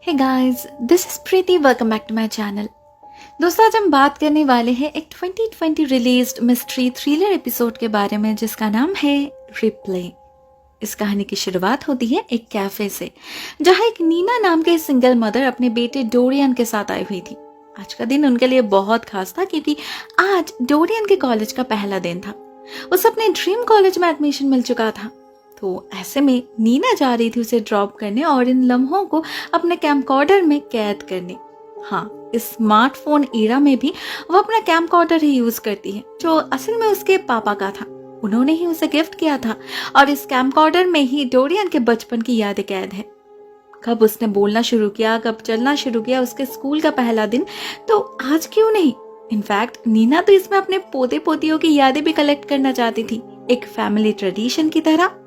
Hey guys, this is Preeti. Welcome back to my channel. दोस्तों, आज हम बात करने वाले हैं एक 2020 रिलीज्ड मिस्ट्री थ्रिलर एपिसोड के बारे में जिसका नाम है रिप्ले। इस कहानी की शुरुआत होती है एक कैफे से, जहां एक नीना नाम के सिंगल मदर अपने बेटे डोरियन के साथ आई हुई थी। आज का दिन उनके लिए बहुत खास था क्योंकि आज डोरियन के कॉलेज का पहला दिन था। उसे अपने ड्रीम कॉलेज में एडमिशन मिल चुका था। तो ऐसे में नीना जा रही थी उसे ड्रॉप करने और इन लम्हों को अपने कैमकॉर्डर में कैद करने। हाँ, इस स्मार्टफोन एरा में भी वो अपना कैमकॉर्डर ही यूज करती है, जो असल में उसके पापा का था। उन्होंने ही उसे गिफ्ट किया था और इस कैमकॉर्डर में ही डोरियन के बचपन की यादें कैद है। कब उसने बोलना शुरू किया, कब चलना शुरू किया, उसके स्कूल का पहला दिन, तो आज क्यों नहीं। इनफैक्ट नीना तो इसमें अपने पोते पोतियों की यादें भी कलेक्ट करना चाहती थी, एक फैमिली ट्रेडिशन की तरह।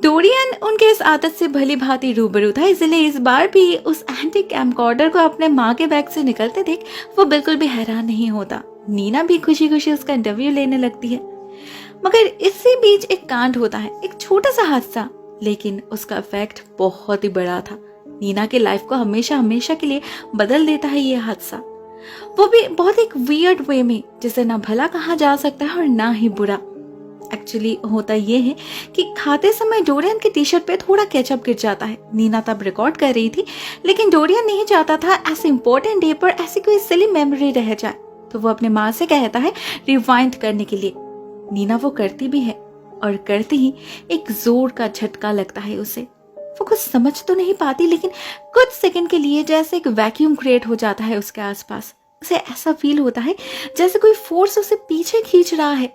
डोरियन उनके इस आदत से भली भांति रूबरू था, इसलिए इस बार भी उस एंटीक कैमकॉर्डर को अपने माँ के बैग से निकलते देख वो बिल्कुल भी हैरान नहीं होता। नीना भी खुशी खुशी उसका इंटरव्यू लेने लगती है। मगर इसी बीच एक कांड होता है, एक छोटा सा हादसा, लेकिन उसका इफेक्ट बहुत ही बड़ा था। नीना के लाइफ को हमेशा हमेशा के लिए बदल देता है ये हादसा, वो भी बहुत एक वियर्ड वे में, जिसे ना भला कहा जा सकता है और ना ही बुरा। एक्चुअली होता ये है कि खाते समय डोरियन की टी शर्ट पे थोड़ा केचप गिर जाता है। नीना तब रिकॉर्ड कर रही थी, लेकिन डोरियन नहीं चाहता था ऐसे इंपॉर्टेंट डे पर ऐसी कोई सिली मेमोरी रह जाए, तो वो अपने माँ से कहता है रिवाइंड करने के लिए। नीना वो करती भी है और करते ही एक जोर का झटका लगता है उसे। वो कुछ समझ तो नहीं पाती, लेकिन कुछ सेकंड के लिए जैसे एक वैक्यूम क्रिएट हो जाता है उसके आसपास। उसे ऐसा फील होता है जैसे कोई फोर्स उसे पीछे खींच रहा है।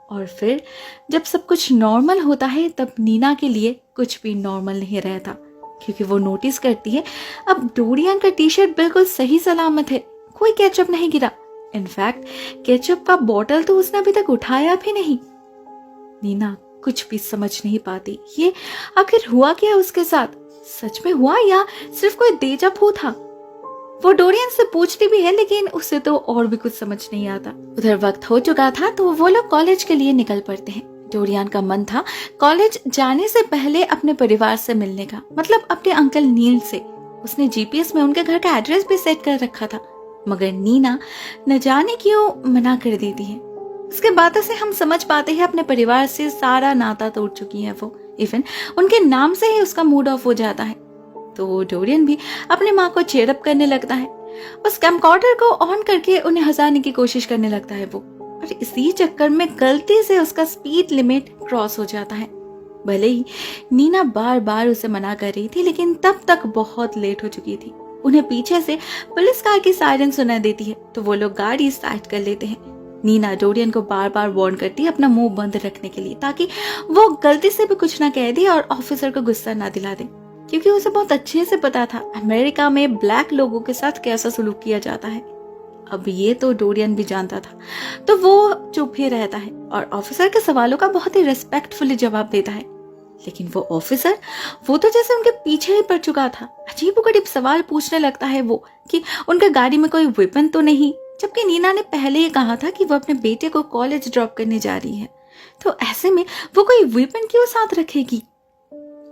और फिर जब सब कुछ नॉर्मल होता है, तब नीना के लिए कुछ भी नॉर्मल नहीं रहता, क्योंकि वो नोटिस करती है अब डोरियन का टी शर्ट बिल्कुल सही सलामत है, कोई केचप नहीं गिरा। इनफैक्ट केचप का बोतल तो उसने अभी तक उठाया भी नहीं। नीना कुछ भी समझ नहीं पाती, ये आखिर हुआ क्या उसके साथ, सच में हुआ या सिर्फ कोई डेजा वू था। वो डोरियन से पूछती भी है, लेकिन उसे तो और भी कुछ समझ नहीं आता। उधर वक्त हो चुका था, तो वो लोग कॉलेज के लिए निकल पड़ते हैं। डोरियन का मन था कॉलेज जाने से पहले अपने परिवार से मिलने का, मतलब अपने अंकल नील से। उसने जीपीएस में उनके घर का एड्रेस भी सेट कर रखा था, मगर नीना न जाने क्यों मना कर देती है। उसके बातों से हम समझ पाते हैं अपने परिवार से सारा नाता तोड़ चुकी है वो। इवन उनके नाम से ही उसका मूड ऑफ हो जाता है। तो डोरियन भी अपने माँ को चेयरअप करने लगता है। उस कैमकॉर्डर को ऑन करके उन्हें हंसाने की कोशिश करने लगता है वो, और इसी चक्कर में गलती से उसका स्पीड लिमिट क्रॉस हो जाता है। भले ही नीना बार बार उसे मना कर रही थी, लेकिन तब तक बहुत लेट हो चुकी थी। उन्हें पीछे से पुलिस कार की सायरन सुनाई देती है, तो वो लोग गाड़ी स्टार्ट कर लेते हैं। नीना डोरियन को बार बार वार्न करती है अपना मुंह बंद रखने के लिए, ताकि वो गलती से भी कुछ ना कह दे और ऑफिसर को गुस्सा ना दिला दे, क्योंकि उसे बहुत अच्छे से पता था अमेरिका में ब्लैक लोगों के साथ कैसा सलूक किया जाता है। अब ये तो डोरियन भी जानता था, तो वो चुप ही रहता है और ऑफिसर के सवालों का बहुत ही रिस्पेक्टफुली जवाब देता है। लेकिन वो ऑफिसर, वो तो जैसे उनके पीछे ही पड़ चुका था। अजीबोगरीब सवाल पूछने लगता है वो कि उनके गाड़ी में कोई वेपन तो नहीं, जबकि नीना ने पहले ही कहा था कि वो अपने बेटे को कॉलेज ड्रॉप करने जा रही है। तो ऐसे में वो कोई वेपन क्यों साथ रखेगी।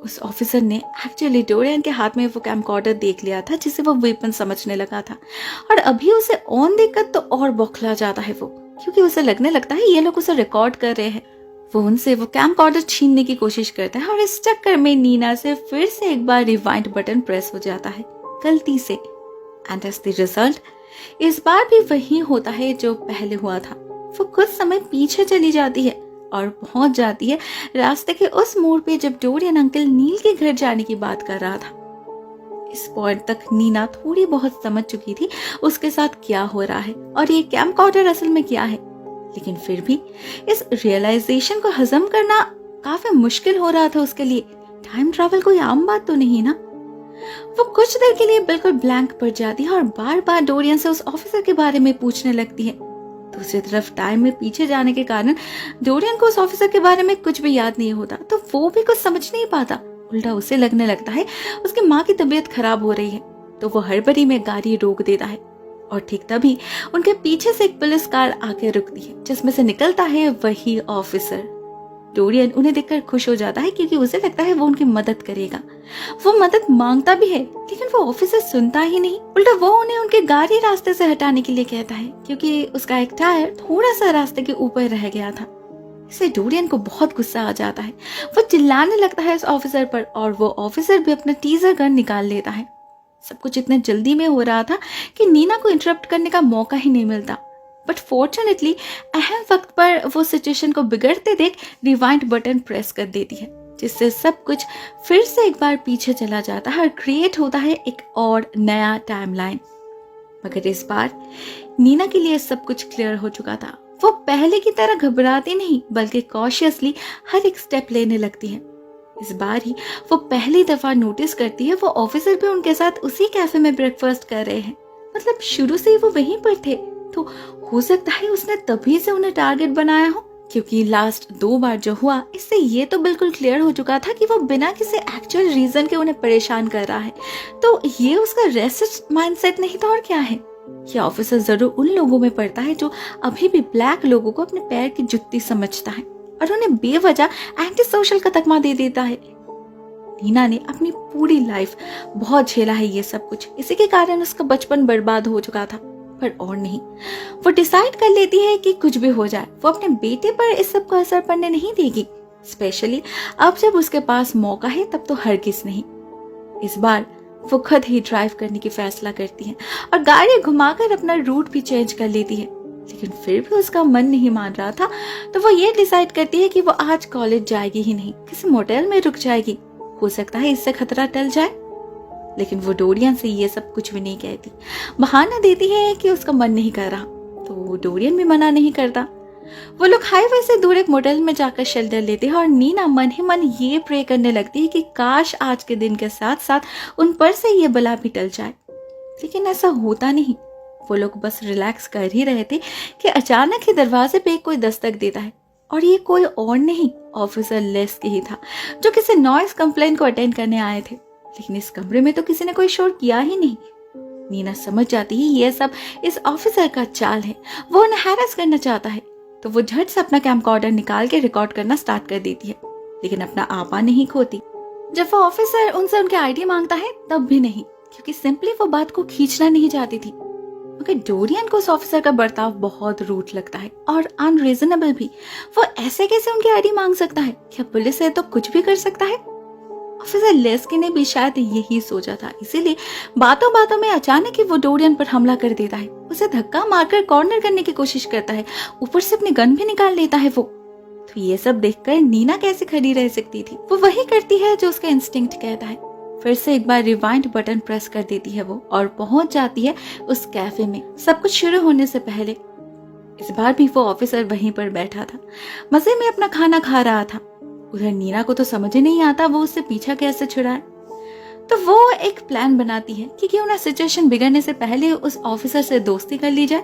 उस ऑफिसर ने एक्चुअली डोरियन के हाथ में वो कैमकॉर्डर देख लिया था, जिसे वो वेपन समझने लगा था, और अभी उसे ऑन देखकर तो और बौखला जाता है वो, क्योंकि उसे लगने लगता है ये लोग उसे रिकॉर्ड कर रहे हैं। वो उनसे वो कैमकॉर्डर छीनने की कोशिश करता है और इस चक्कर में नीना से फिर से एक बार रिवाइंड बटन प्रेस हो जाता है गलती से। एंड एज द रिजल्ट इस बार भी वही होता है जो पहले हुआ था। वो कुछ समय पीछे चली जाती है और पहुंच जाती है रास्ते के उस मोड़ पे जब डोरियन अंकल नील के घर जाने की बात कर रहा था। इस पॉइंट तक नीना थोड़ी बहुत समझ चुकी थी उसके साथ क्या हो रहा है और ये कैमकॉर्डर असल में क्या है, लेकिन फिर भी इस रियलाइजेशन को हजम करना काफी मुश्किल हो रहा था उसके लिए। टाइम ट्रैवल कोई आम बात तो नहीं ना। वो कुछ देर के लिए बिल्कुल ब्लैंक पड़ जाती है और बार बार डोरियन से उस ऑफिसर के बारे में पूछने लगती है। दूसरी तरफ टाइम में पीछे जाने के कारण डोरियन को उस ऑफिसर के बारे में कुछ भी याद नहीं होता, तो वो भी कुछ समझ नहीं पाता। उल्टा उसे लगने लगता है उसकी माँ की तबीयत खराब हो रही है, तो वो हड़बड़ी में गाड़ी रोक देता है। और ठीक तभी उनके पीछे से एक पुलिस कार आके रुकती है, जिसमें से निकलता है वही ऑफिसर। डोरियन उन्हें देखकर खुश हो जाता है क्योंकि उसे लगता है वो उनकी मदद करेगा। वो मदद मांगता भी है लेकिन वो ऑफिसर सुनता ही नहीं। उल्टा वो उन्हें उनके गाड़ी रास्ते से हटाने के लिए कहता है क्योंकि उसका एक टायर थोड़ा सा रास्ते के ऊपर रह गया था। इससे डोरियन को बहुत गुस्सा आ जाता है। वो चिल्लाने लगता है उस ऑफिसर पर और वो ऑफिसर भी अपना टीजर गन निकाल लेता है। सब कुछ इतने जल्दी में हो रहा था कि नीना को इंटरप्ट करने का मौका ही नहीं मिलता। बट फॉर्चुनेटली अहम वक्त पर वो सिचुएशन को बिगड़ते देख रिवाइंड बटन प्रेस कर देती है, जिससे सब कुछ फिर से एक बार पीछे चला जाता है और क्रिएट होता है एक और नया टाइमलाइन। मगर इस बार नीना के लिए सब कुछ क्लियर हो चुका था। वो पहले की तरह घबराती नहीं बल्कि कॉशियसली हर एक स्टेप लेने लगती है। इस बार ही वो पहली दफा नोटिस करती है वो ऑफिसर भी उनके साथ उसी कैफे में ब्रेकफास्ट कर रहे हैं। मतलब शुरू से ही वो वहीं पर थे, तो हो सकता है उसने तभी से उन्हें टारगेट बनाया हो, क्योंकि लास्ट 2 बार जो हुआ इससे ये तो बिल्कुल क्लियर हो चुका था कि वो बिना किसी एक्चुअल रीजन के उन्हें परेशान कर रहा है। तो ये उसका रेसिस्ट माइंडसेट नहीं तो और क्या है। ये ऑफिसर जरूर उन लोगों में पड़ता है जो अभी भी ब्लैक लोगों को अपने पैर की जुत्ती समझता है और उन्हें बेवजह एंटी सोशल का तकमा दे देता है। नीना ने अपनी पूरी लाइफ बहुत झेला है ये सब कुछ, इसी के कारण उसका बचपन बर्बाद हो चुका था। पर और नहीं, वो डिसाइड कर लेती है कि कुछ भी हो जाए वो अपने बेटे पर इस सब का असर पड़ने नहीं देगी। स्पेशली अब जब उसके पास मौका है तब तो हरगिज नहीं। इस बार वो खुद ही ड्राइव करने की फैसला करती है और गाड़ी घुमाकर अपना रूट भी चेंज कर लेती है। लेकिन फिर भी उसका मन नहीं मान रहा था, तो वो ये डिसाइड करती है कि वो आज कॉलेज जाएगी ही नहीं, किसी मोटेल में रुक जाएगी। हो सकता है इससे खतरा टल जाए। लेकिन वो डोरियन से ये सब कुछ भी नहीं कहती, बहाना देती है कि उसका मन नहीं कर रहा। तो डोरियन भी मना नहीं करता। वो लोग हाईवे से दूर एक मोटेल में जाकर शेल्टर लेते हैं और नीना मन ही मन ये प्रे करने लगती है कि काश आज के दिन के साथ साथ उन पर से ये बला भी टल जाए। लेकिन ऐसा होता नहीं। वो लोग बस रिलैक्स कर ही रहे थे कि अचानक ही दरवाजे पे कोई दस्तक देता है और ये कोई और नहीं, ऑफिसर लेस्की ही था जो किसी नॉइस कंप्लेंट को अटेंड करने आए थे। लेकिन इस कमरे में तो किसी ने कोई शोर किया ही नहीं। नीना समझ जाती है ये सब इस ऑफिसर का चाल है, वो उन्हें हैरेस करना चाहता है। तो वो झट से अपना कैमकॉर्डर निकाल के रिकॉर्ड करना स्टार्ट कर देती है, लेकिन अपना आपा नहीं खोती। जब वो ऑफिसर उनसे उनके आईडी मांगता है तब भी नहीं, क्योंकि सिंपली वो बात को खींचना नहीं चाहती थी। मगर डोरियन को उस ऑफिसर का बर्ताव बहुत रूड लगता है और अनरीजनेबल भी। वो ऐसे कैसे उनकी आईडी मांग सकता है? क्या पुलिस है तो कुछ भी कर सकता है? ऑफिसर लेस्की ने भी शायद यही सोचा था, इसीलिए बातों बातों में अचानक ही वो डोरियन पर हमला कर देता है। उसे धक्का मारकर कॉर्नर करने की कोशिश करता है, ऊपर से अपनी गन भी निकाल लेता है वो। तो ये सब देखकर नीना कैसे खड़ी रह सकती थी? वो वही करती है जो उसका इंस्टिंक्ट कहता है। फिर से एक बार रिवाइंड बटन प्रेस कर देती है वो और पहुंच जाती है उस कैफे में सब कुछ शुरू होने से पहले। इस बार भी वो ऑफिसर वहीं पर बैठा था, मजे में अपना खाना खा रहा था। उधर नीना को तो समझ ही नहीं आता वो उससे पीछा कैसे छुड़ाए। तो वो एक प्लान बनाती है कि क्यों ना सिचुएशन बिगड़ने से पहले उस ऑफिसर से दोस्ती कर ली जाए।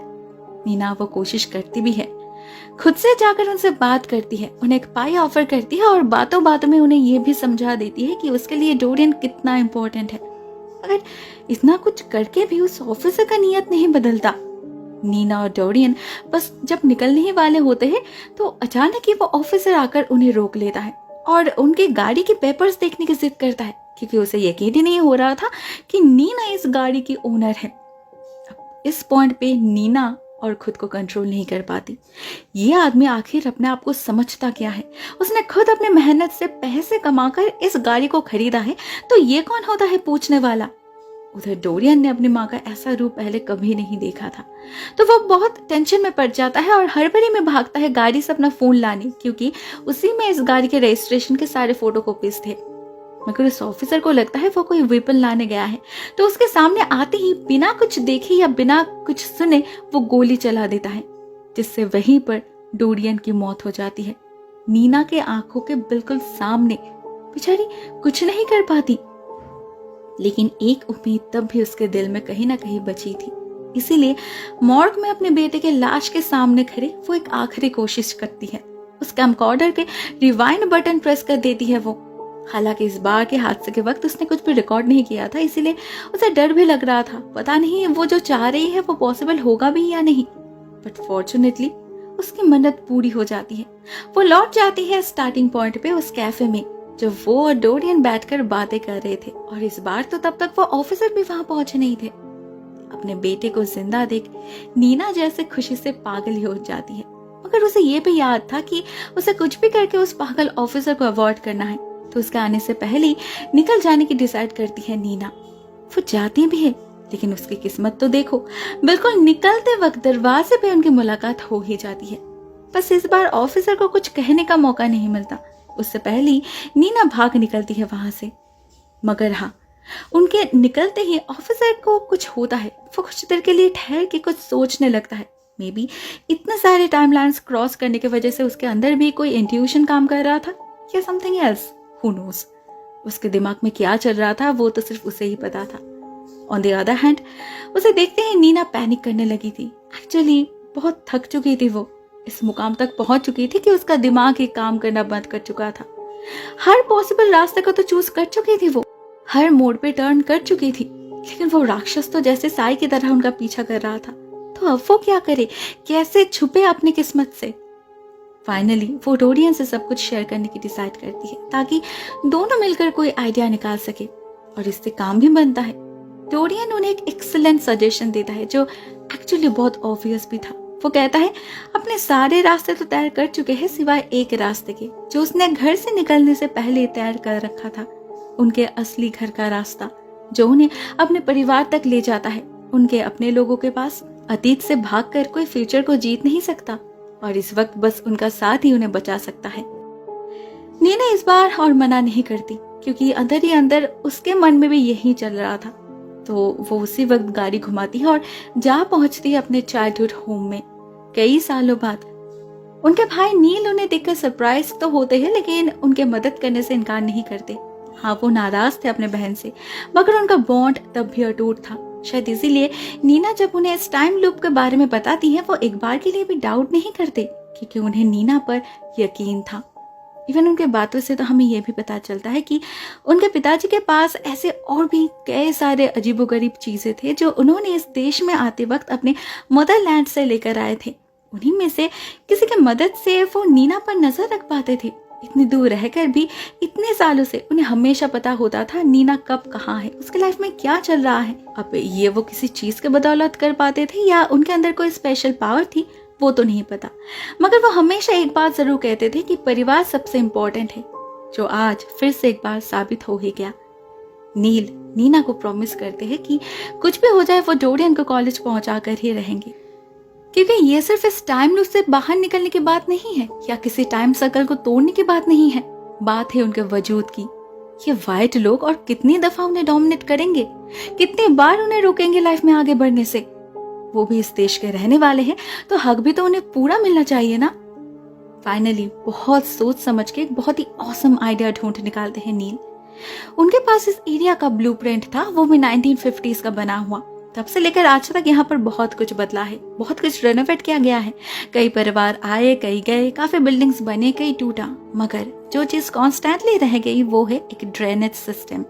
नीना वो कोशिश करती भी है, खुद से जाकर उनसे बात करती है, उन्हें एक पाई ऑफर करती है और बातों बातों में उन्हें ये भी समझा देती है कि उसके लिए डोरियन कितना इम्पोर्टेंट है। अगर इतना कुछ करके भी उस ऑफिसर का नियत नहीं बदलता। नीना और डोरियन बस जब निकलने ही वाले होते हैं तो अचानक ही वो ऑफिसर आकर उन्हें रोक लेता है और उनके गाड़ी के पेपर्स देखने की जिद करता है, क्योंकि उसे यकीन ही नहीं हो रहा था कि नीना इस गाड़ी की ओनर है। अब इस पॉइंट पे नीना और खुद को कंट्रोल नहीं कर पाती। ये आदमी आखिर अपने आप को समझता क्या है? उसने खुद अपने मेहनत से पैसे कमाकर इस गाड़ी को खरीदा है, तो ये कौन होता है पूछने वाला? उधर डोरियन ने अपनी माँ का ऐसा रूप पहले कभी नहीं देखा था, तो वो बहुत टेंशन में पड़ जाता है और हड़बड़ी में भागता है गाड़ी से अपना फोन लाने, क्योंकि उसी में इस गाड़ी के रजिस्ट्रेशन के सारे फोटोकॉपीज थे। मगर उस ऑफिसर को लगता है वो कोई वेपन लाने गया है, तो उसके सामने आते ही बिना कुछ देखे या बिना कुछ सुने वो गोली चला देता है, जिससे वहीं पर डोरियन की मौत हो जाती है। नीना के आंखों के बिल्कुल सामने। बेचारी कुछ नहीं कर पाती, लेकिन एक उम्मीद तब भी उसके दिल में कहीं ना कहीं बची थी। इसीलिए मॉर्ग में अपने बेटे के लाश के सामने खड़े वो एक आखिरी कोशिश करती है। उस कैमकॉर्डर के रिवाइंड बटन प्रेस कर देती है वो। हालांकि इस बार के हादसे के वक्त उसने कुछ भी रिकॉर्ड नहीं किया था, इसीलिए उसे डर भी लग रहा था, पता नहीं वो जो चाह रही है वो पॉसिबल होगा भी या नहीं। बट फॉर्चुनेटली उसकी मन्नत पूरी हो जाती है। वो लौट जाती है स्टार्टिंग पॉइंट पे, उस कैफे में जो वो और डोरियन बैठकर बातें कर रहे थे। और इस बार तो तब तक वो ऑफिसर भी वहां पहुंचे नहीं थे। अपने बेटे को जिंदा देख नीना जैसे खुशी से पागल ही हो जाती है, मगर उसे ये भी याद था कि उसे कुछ भी करके उस पागल ऑफिसर को अवॉइड करना है। तो उसके आने से पहले निकल जाने की डिसाइड करती है नीना। वो जाती भी है, लेकिन उसकी किस्मत तो देखो, बिल्कुल निकलते वक्त दरवाजे पे उनकी मुलाकात हो ही जाती है। बस इस बार ऑफिसर को कुछ कहने का मौका नहीं मिलता। उससे पहले नीना भाग निकलती है वहां से। मगर हाँ, उनके निकलते ही ऑफिसर को कुछ होता है। वो कुछ देर के लिए ठहर के कुछ सोचने लगता है। मे बी इतने सारे टाइमलाइंस क्रॉस करने की वजह से उसके अंदर भी कोई इंट्यूशन काम कर रहा था या समथिंग एल्स, हु नोस। उसके दिमाग में क्या चल रहा था वो तो सिर्फ उसे ही पता था। ऑन द अदर हैंड, उसे देखते ही नीना पैनिक करने लगी थी। एक्चुअली बहुत थक चुकी थी। वो इस मुकाम तक पहुंच चुकी थी कि उसका दिमाग ही काम करना बंद कर चुका था। हर पॉसिबल रास्ते को तो चूज कर चुकी थी वो, हर मोड़ पे टर्न कर चुकी थी, लेकिन वो राक्षस तो जैसे साई की तरह उनका पीछा कर रहा था। तो अब वो क्या करे, कैसे छुपे अपनी किस्मत से। फाइनली वो डोरियन से सब कुछ शेयर करने की डिसाइड करती है, ताकि दोनों मिलकर कोई आइडिया निकाल सके, और इससे काम भी बनता है। डोरियन उन्हें एक एक्सीलेंट सजेशन देता है जो एक्चुअली बहुत ऑब्वियस भी था। वो कहता है अपने सारे रास्ते तो तैयार कर चुके हैं सिवाय एक रास्ते के, जो उसने घर से निकलने से पहले तैयार कर रखा था। उनके असली घर का रास्ता, जो उन्हें अपने परिवार तक ले जाता है, उनके अपने लोगों के पास। अतीत से भागकर कोई फ्यूचर को जीत नहीं सकता, और इस वक्त बस उनका साथ ही उन्हें बचा सकता है। नीना इस बार और मना नहीं करती, क्योंकि अंदर ही अंदर उसके मन में भी यही चल रहा था। तो वो उसी वक्त गाड़ी घुमाती है और जा पहुंचती है अपने चाइल्डहुड होम में कई सालों बाद। उनके भाई नील उन्हें देखकर सरप्राइज तो होते हैं, लेकिन उनके मदद करने से इनकार नहीं करते। हाँ, वो नाराज थे अपने बहन से, मगर उनका बॉन्ड तब भी अटूट था। शायद इसीलिए नीना जब उन्हें इस टाइम लूप के बारे में बताती है, वो एक बार के लिए भी डाउट नहीं करते, क्योंकि उन्हें नीना पर यकीन था। इवन उनके बातों से तो हमें यह भी पता चलता है कि उनके पिताजी के पास ऐसे और भी कई सारे अजीबोगरीब चीजें थे जो उन्होंने इस देश में आते वक्त अपने मदरलैंड से लेकर आए थे। उन्हीं में से किसी की मदद से वो नीना पर नजर रख पाते थे। इतनी दूर रहकर भी इतने सालों से उन्हें हमेशा पता होता था नीना कब कहाँ है, उसके लाइफ में क्या चल रहा है। अब ये वो किसी चीज के बदौलत कर पाते थे या उनके अंदर कोई स्पेशल पावर थी, वो तो नहीं पता। मगर वो हमेशा एक बात जरूर कहते थे कि परिवार सबसे इम्पोर्टेंट है, जो आज फिर से एक बार साबित हो ही गया। नील नीना को प्रॉमिस करते हैं कि कुछ भी हो जाए वो डोरियन को कॉलेज पहुंचा कर ही रहेंगे, क्योंकि ये सिर्फ इस टाइम लूप से बाहर निकलने की बात नहीं है या किसी टाइम सर्कल को तोड़ने की बात नहीं है। बात है उनके वजूद की। ये वाइट लोग और कितनी दफा उन्हें डोमिनेट करेंगे, कितनी बार उन्हें रोकेंगे लाइफ में आगे बढ़ने से। वो भी इस देश के रहने वाले हैं, तो हक भी तो उन्हें पूरा मिलना चाहिए ना। फाइनली बहुत सोच समझ के एक बहुत ही ऑसम आइडिया ढूंढ निकालते हैं नील। उनके पास इस एरिया का ब्लूप्रिंट था, वो भी 1950s का बना हुआ। तब से लेकर आज तक यहाँ पर बहुत कुछ बदला है, बहुत कुछ रेनोवेट किया गया है। कई परिवार आए, कई गए, काफी बिल्डिंग्स बने, कई टूटा, मगर जो चीज कॉन्स्टेंटली रह गई वो है एक ड्रेनेज सिस्टम।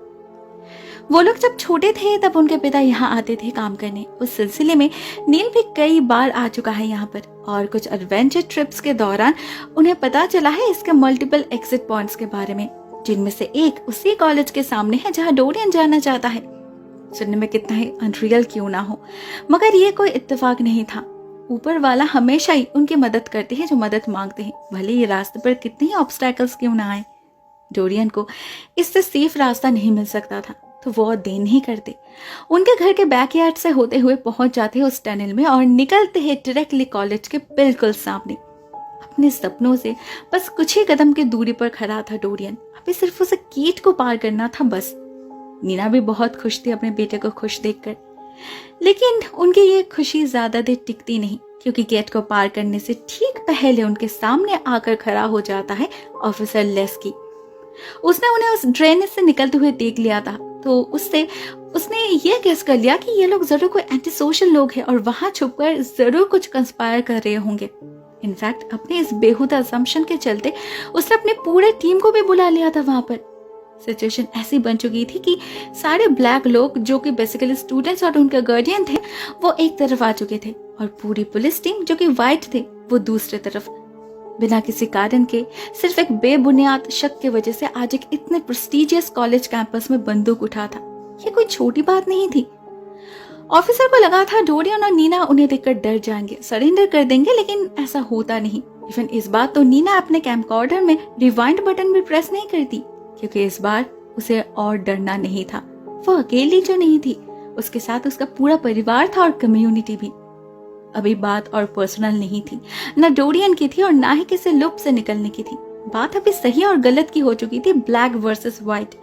वो लोग जब छोटे थे तब उनके पिता यहाँ आते थे काम करने। उस सिलसिले में नील भी कई बार आ चुका है यहाँ पर, और कुछ एडवेंचर ट्रिप्स के दौरान उन्हें पता चला है इसके मल्टीपल एग्जिट पॉइंट्स के बारे में, जिनमें से एक उसी कॉलेज के सामने है जहाँ डोरियन जाना चाहता है। सुनने में कितना ही अनरियल क्यों ना हो, मगर ये कोई इत्तेफाक नहीं था। ऊपर वाला हमेशा ही उनकी मदद करते हैं जो मदद मांगते हैं, भले ये रास्ते पर कितने ही ऑब्स्टैकल्स क्यों ना आए। डोरियन को इससे सेफ रास्ता नहीं मिल सकता था, तो वो देर नहीं करते, उनके घर के बैकयार्ड से होते हुए पहुंच जाते हैं उस टनल में और निकलते हैं डायरेक्टली कॉलेज के बिल्कुल सामने। अपने सपनों से बस कुछ ही कदम की दूरी पर खड़ा था डोरियन। अभी सिर्फ उसे गेट को पार करना था बस। नीना भी बहुत खुश थी अपने बेटे को खुश देखकर, लेकिन उनकी ये खुशी ज्यादा देर टिकती नहीं, क्योंकि गेट को पार करने से ठीक पहले उनके सामने आकर खड़ा हो जाता है ऑफिसर लेस्की। उसने उन्हें उस ड्रेनेज से निकलते हुए देख लिया था, तो उसने ये गेस कर लिया कि ये लोग जरूर कोई एंटी सोशल लोग हैं और वहां छुपकर जरूर कुछ कंस्पायर कर रहे होंगे। इनफैक्ट अपने इस बेहुदा असम्पशन के चलते उसने अपने पूरे टीम को भी बुला लिया था वहां पर। सिचुएशन ऐसी बन चुकी थी कि सारे ब्लैक लोग जो कि बेसिकली स्टूडेंट्स और उनके गार्डियन थे, वो एक तरफ आ चुके थे, और पूरी पुलिस टीम जो कि व्हाइट थे वो दूसरी तरफ बिना किसी कारण के, सिर्फ एक बेबुनियाद शक की वजह से आज एक इतने प्रेस्टिजियस कॉलेज कैंपस में बंदूक उठा था। ये कोई छोटी बात नहीं थी। ऑफिसर को लगा था डोरियन और नीना उन्हें देखकर डर जाएंगे, सरेंडर कर देंगे, लेकिन ऐसा होता नहीं। इवन इस बार तो नीना अपने कैमकॉर्डर में रिवाइंड बटन भी प्रेस नहीं करती, क्योंकि इस बार उसे और डरना नहीं था। वो अकेली जो नहीं थी, उसके साथ उसका पूरा परिवार था और कम्युनिटी भी। अभी बात और पर्सनल नहीं थी, न डोरियन की थी और ना ही किसी लुप से निकलने की थी। बात अभी सही और गलत की हो चुकी थी, ब्लैक वर्सेस व्हाइट।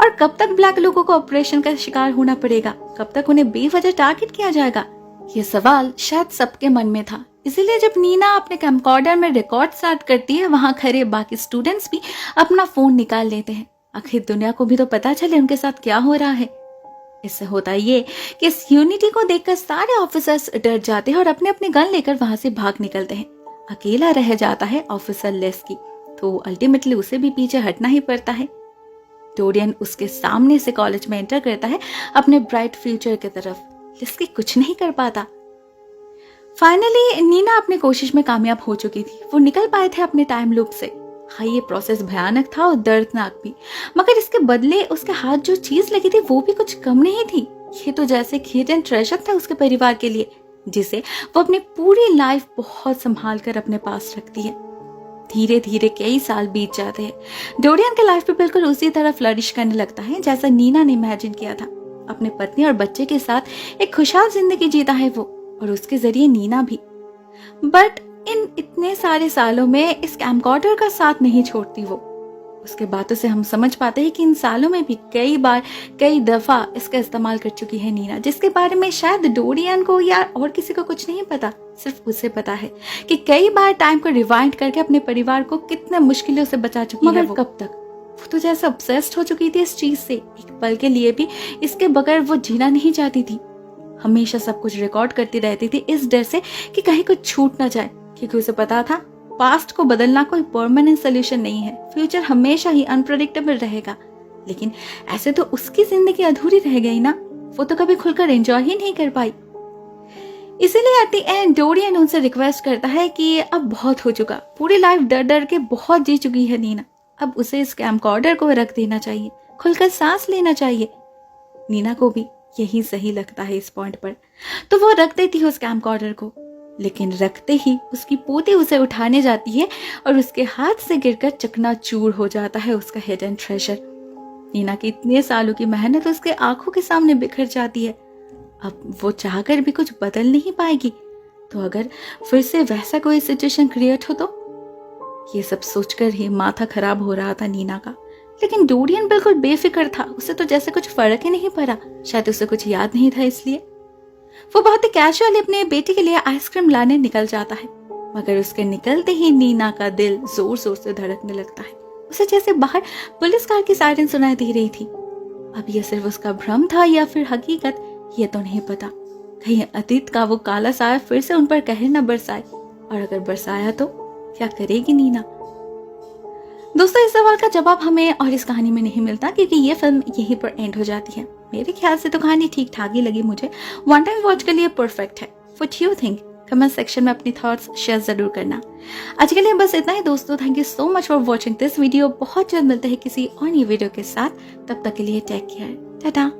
और कब तक ब्लैक लोगों को ऑपरेशन का शिकार होना पड़ेगा, कब तक उन्हें बेवजह टारगेट किया जाएगा, ये सवाल शायद सबके मन में था। इसीलिए जब नीना अपने कैमकॉर्डर में रिकॉर्ड स्टार्ट करती है, वहां खड़े बाकी स्टूडेंट्स भी अपना फोन निकाल लेते हैं। आखिर दुनिया को भी तो पता चले उनके साथ क्या हो रहा है। इससे होता ये कि इस यूनिटी को देखकर सारे ऑफिसर्स डर जाते हैं और अपने अपने गन लेकर वहां से भाग निकलते हैं। अकेला रह जाता है ऑफिसर लेस्की, तो अल्टीमेटली उसे भी पीछे हटना ही पड़ता है। डोरियन उसके सामने से कॉलेज में एंटर करता है अपने ब्राइट फ्यूचर की तरफ। लेस्की कुछ नहीं कर पाता। फाइनली नीना अपनी कोशिश में कामयाब हो चुकी थी। वो निकल पाए थे अपने टाइम लूप से। हाँ, ये प्रोसेस भयानक था और दर्दनाक भी, मगर इसके बदले उसके हाथ जो चीज लगी थी वो भी कुछ कम नहीं थी। ये तो जैसे हिडन ट्रेजर था उसके परिवार के लिए, जिसे वो अपनी पूरी लाइफ बहुत संभाल कर अपने पास रखती है। धीरे धीरे कई साल बीत जाते हैं। डोरियन के लाइफ पे बिल्कुल उसी तरह फ्लरिश करने लगता है जैसा नीना ने इमेजिन किया था। अपने पत्नी और बच्चे के साथ एक खुशहाल जिंदगी जीता है वो, और उसके जरिए नीना भी। बट इन इतने सारे सालों में इस कैमकॉर्डर का साथ नहीं छोड़ती वो। उसके बातों से हम समझ पाते हैं कि इन सालों में भी कई बार कई दफा इसका इस्तेमाल कर चुकी है नीना, जिसके बारे में शायद डोरियन को या और किसी को कुछ नहीं पता। सिर्फ उसे पता है कि कई बार टाइम को रिवाइंड करके अपने परिवार को कितने मुश्किलों से बचा चुकी है वो। कब तक? वो तो जैसे ऑब्सेस्ड हो चुकी थी इस चीज से, एक पल के लिए भी इसके बगैर वो जीना नहीं चाहती थी। हमेशा सब कुछ रिकॉर्ड करती रहती थी इस डर से कि कहीं कुछ छूट ना जाए, क्योंकि उसे पता था पास्ट को बदलना कोई परमानेंट सोल्यूशन नहीं है। फ्यूचर हमेशा ही अनप्रेडिक्टेबल रहेगा। लेकिन ऐसे तो उसकी जिंदगी अधूरी रह गई ना, वो तो कभी खुलकर एंजॉय ही नहीं कर पाई। इसीलिए एट द एंड डोरियन उनसे रिक्वेस्ट करता है कि अब बहुत हो चुका, पूरी लाइफ डर डर के बहुत जी चुकी है नीना, अब उसे इस कैमकॉर्डर को रख देना चाहिए, खुलकर सांस लेना चाहिए। नीना को भी यही सही लगता है इस पॉइंट पर, तो वो रख देती है उस कैमकॉर्डर को। लेकिन रखते ही उसकी पोती उसे उठाने जाती है और उसके हाथ से गिरकर चकनाचूर हो जाता है उसका हिडन ट्रेजर। नीना की इतने सालों की मेहनत उसके आंखों के सामने बिखर जाती है। अब वो चाहकर भी कुछ बदल नहीं पाएगी, तो अगर फिर से वैसा कोई सिचुएशन क्रिएट हो तो? ये सब सोचकर ही माथा खराब हो रहा था नीना का। लेकिन डोरियन बिल्कुल बेफिक्र था, उसे तो जैसे कुछ फर्क ही नहीं पड़ा। शायद उसे कुछ याद नहीं था, इसलिए वो बहुत ही कैजुअली अपने बेटे के लिए आइसक्रीम लाने निकल जाता है। मगर उसके निकलते ही नीना का दिल जोर जोर से धड़कने लगता है। उसे जैसे बाहर पुलिस कार की सायरन सुनाई दे रही थी। अब यह सिर्फ उसका भ्रम था या फिर हकीकत, ये तो नहीं पता। कहीं अतीत का वो काला साया फिर से उन पर कहर न बरसाए, और अगर बरसाया तो क्या करेगी नीना? दोस्तों, इस सवाल का जवाब हमें और इस कहानी में नहीं मिलता, क्योंकि ये फिल्म यहीं पर एंड हो जाती है। मेरे ख्याल से तो कहानी ठीक ठाक ही लगी मुझे, वन टाइम वॉच के लिए परफेक्ट है। What you think? Comment section में अपनी थॉट्स शेयर जरूर करना। आज के लिए बस इतना ही दोस्तों। Thank you so much for watching this video. बहुत जल्द मिलते हैं किसी और नई वीडियो के साथ। तब तक के लिए टेक केयर, टाटा।